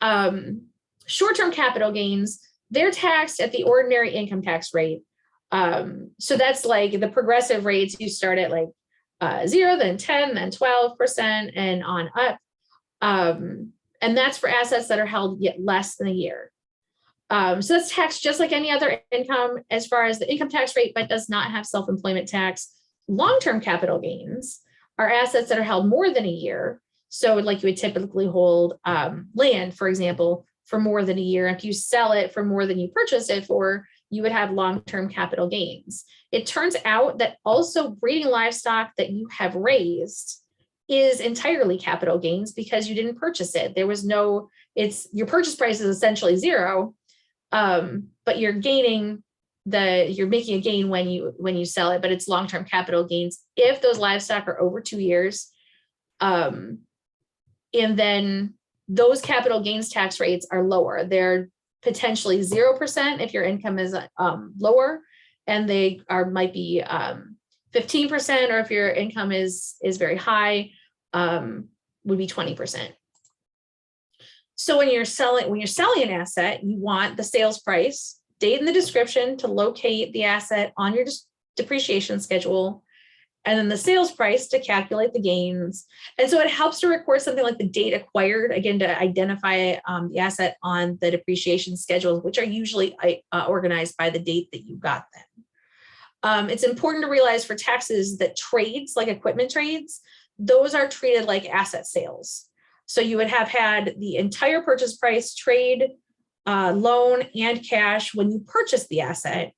Short-term capital gains, they're taxed at the ordinary income tax rate. So that's like the progressive rates. You start at like 0, then 10, then 12%, and on up. And that's for assets that are held yet less than a year. So that's taxed just like any other income as far as the income tax rate, but does not have self-employment tax. Long-term capital gains are assets that are held more than a year. So like you would typically hold land, for example, for more than a year. If you sell it for more than you purchased it for, you would have long-term capital gains. It turns out that also breeding livestock that you have raised is entirely capital gains, because you didn't purchase it. There was no, your purchase price is essentially 0, but you're making a gain when you sell it, but it's long-term capital gains if those livestock are over 2 years. And then those capital gains tax rates are lower. They're potentially 0% if your income is lower, and they might be 15%, or if your income is very high, would be 20%. So when you're selling an asset, you want the sales price, date in the description to locate the asset on your depreciation schedule, and then the sales price to calculate the gains. And so it helps to record something like the date acquired, again, to identify the asset on the depreciation schedules, which are usually organized by the date that you got them. It's important to realize for taxes that trades, like equipment trades, those are treated like asset sales. So you would have had the entire purchase price, trade, loan, and cash when you purchase the asset.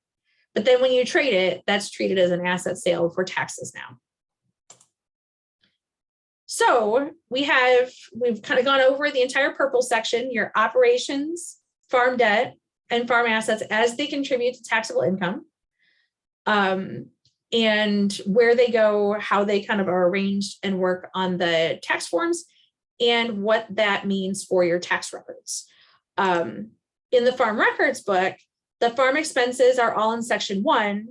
But then when you trade it, that's treated as an asset sale for taxes now. So we've kind of gone over the entire purple section, your operations, farm debt, and farm assets as they contribute to taxable income, and where they go, how they kind of are arranged and work on the tax forms, and what that means for your tax records. In the farm records book, the farm expenses are all in section 1,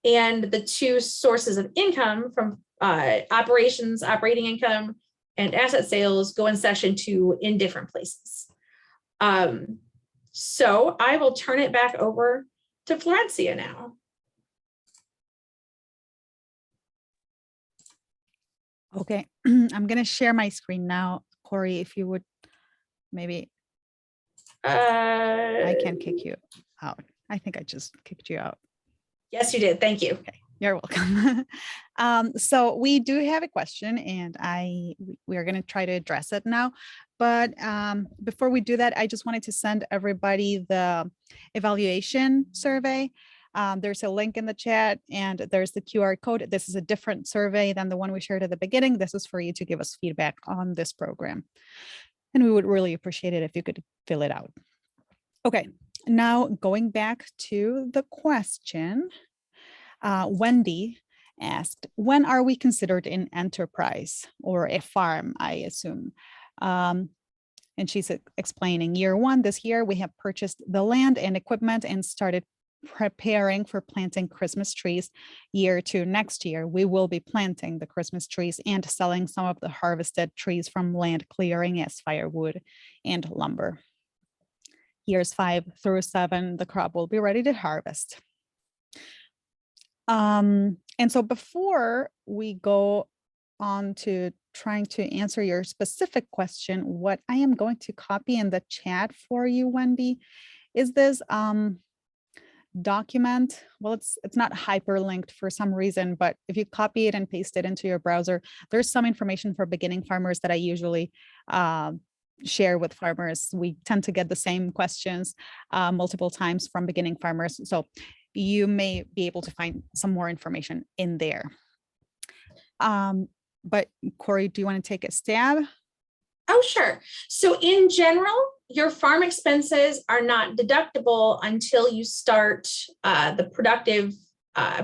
and the two sources of income from operations, operating income, and asset sales go in section 2 in different places. So I will turn it back over to Florencia now. Okay, I'm going to share my screen now. Corey, if you would maybe. I can kick you out. I think I just kicked you out. Yes, you did. Thank you. Okay, you're welcome. So we do have a question, and we are going to try to address it now. But before we do that, I just wanted to send everybody the evaluation survey. There's a link in the chat, and there's the QR code. This is a different survey than the one we shared at the beginning. This is for you to give us feedback on this program. And we would really appreciate it if you could fill it out. Okay, now going back to the question, Wendy asked, when are we considered an enterprise or a farm, I assume? And she's explaining year 1, this year, we have purchased the land and equipment and started preparing for planting Christmas trees. Year 2, next year, we will be planting the Christmas trees and selling some of the harvested trees from land clearing as firewood and lumber. Years 5 through 7, the crop will be ready to harvest. And so before we go on to trying to answer your specific question, what I am going to copy in the chat for you, Wendy, is this document, well, it's not hyperlinked for some reason, but if you copy it and paste it into your browser, there's some information for beginning farmers that I usually share with farmers. We tend to get the same questions multiple times from beginning farmers. So you may be able to find some more information in there. But Corey, do you want to take a stab? Oh, sure. So in general, your farm expenses are not deductible until you start the productive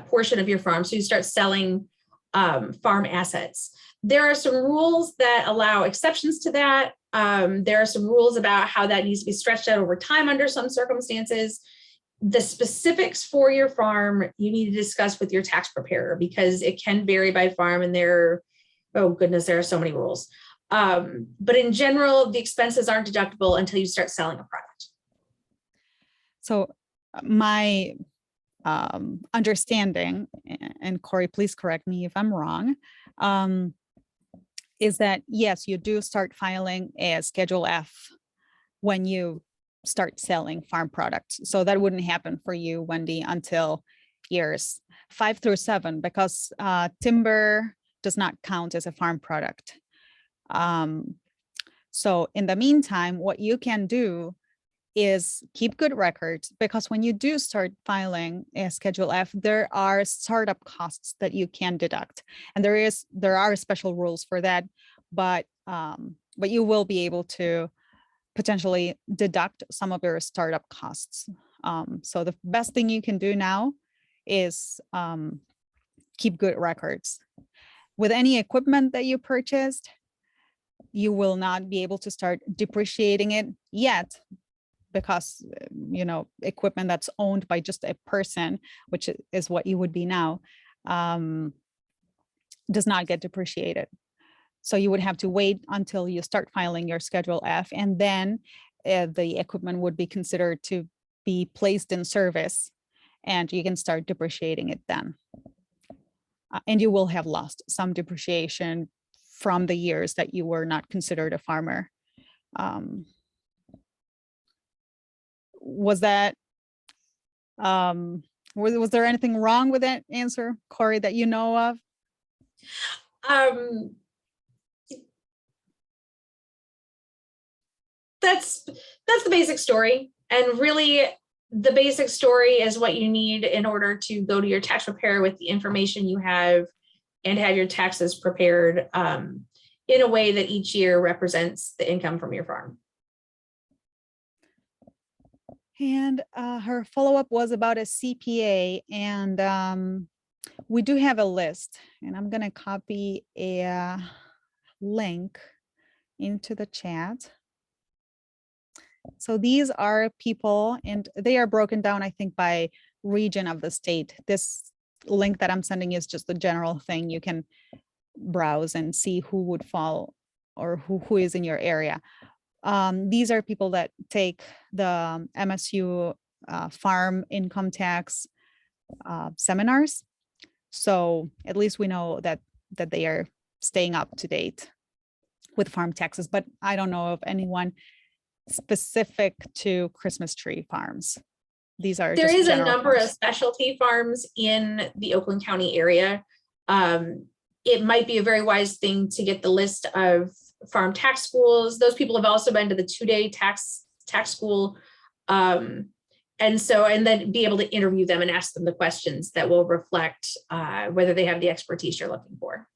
portion of your farm. So you start selling farm assets. There are some rules that allow exceptions to that. There are some rules about how that needs to be stretched out over time under some circumstances. The specifics for your farm, you need to discuss with your tax preparer because it can vary by farm and oh goodness, there are so many rules. But in general, the expenses aren't deductible until you start selling a product. So my understanding, and Corey, please correct me if I'm wrong, is that yes, you do start filing a Schedule F when you start selling farm products. So that wouldn't happen for you, Wendy, until years 5 through 7, because timber does not count as a farm product. So in the meantime, what you can do is keep good records, because when you do start filing a Schedule F, there are startup costs that you can deduct, and there are special rules for that, but you will be able to potentially deduct some of your startup costs. So the best thing you can do now is keep good records. With any equipment that you purchased, you will not be able to start depreciating it yet, because equipment that's owned by just a person, which is what you would be now, does not get depreciated. So you would have to wait until you start filing your Schedule F, and then the equipment would be considered to be placed in service, and you can start depreciating it then. And you will have lost some depreciation from the years that you were not considered a farmer. Was that, was there anything wrong with that answer, Corey, that you know of? That's the basic story. And really, the basic story is what you need in order to go to your tax preparer with the information you have and have your taxes prepared in a way that each year represents the income from your farm. And her follow-up was about a CPA, and we do have a list, and I'm going to copy a link into the chat. So these are people, and they are broken down, I think, by region of the state. This link that I'm sending is just the general thing. You can browse and see who would fall or who is in your area. These are people that take the MSU farm income tax seminars. So at least we know that they are staying up to date with farm taxes, but I don't know of anyone specific to Christmas tree farms. These are there is a number farms. of specialty farms in the Oakland County area. It might be a very wise thing to get the list of farm tax schools. Those people have also been to the 2-day tax school. And then be able to interview them and ask them the questions that will reflect whether they have the expertise you're looking for.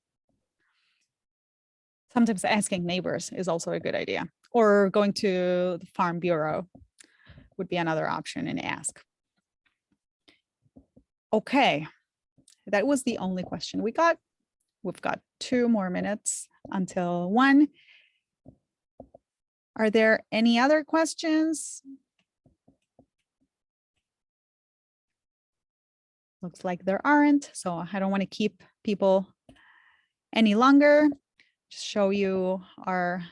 Sometimes asking neighbors is also a good idea, or going to the Farm Bureau would be another option and ask. Okay, that was the only question we got. We've got 2 more minutes until 1. Are there any other questions? Looks like there aren't, so I don't want to keep people any longer. Just show you our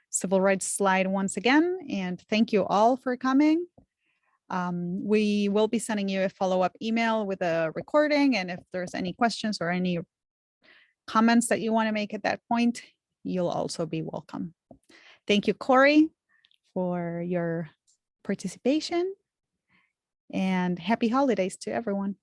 civil rights slide once again, and thank you all for coming. We will be sending you a follow-up email with a recording, and if there's any questions or any comments that you want to make at that point, you'll also be welcome. Thank you, Corey, for your participation. And happy holidays to everyone.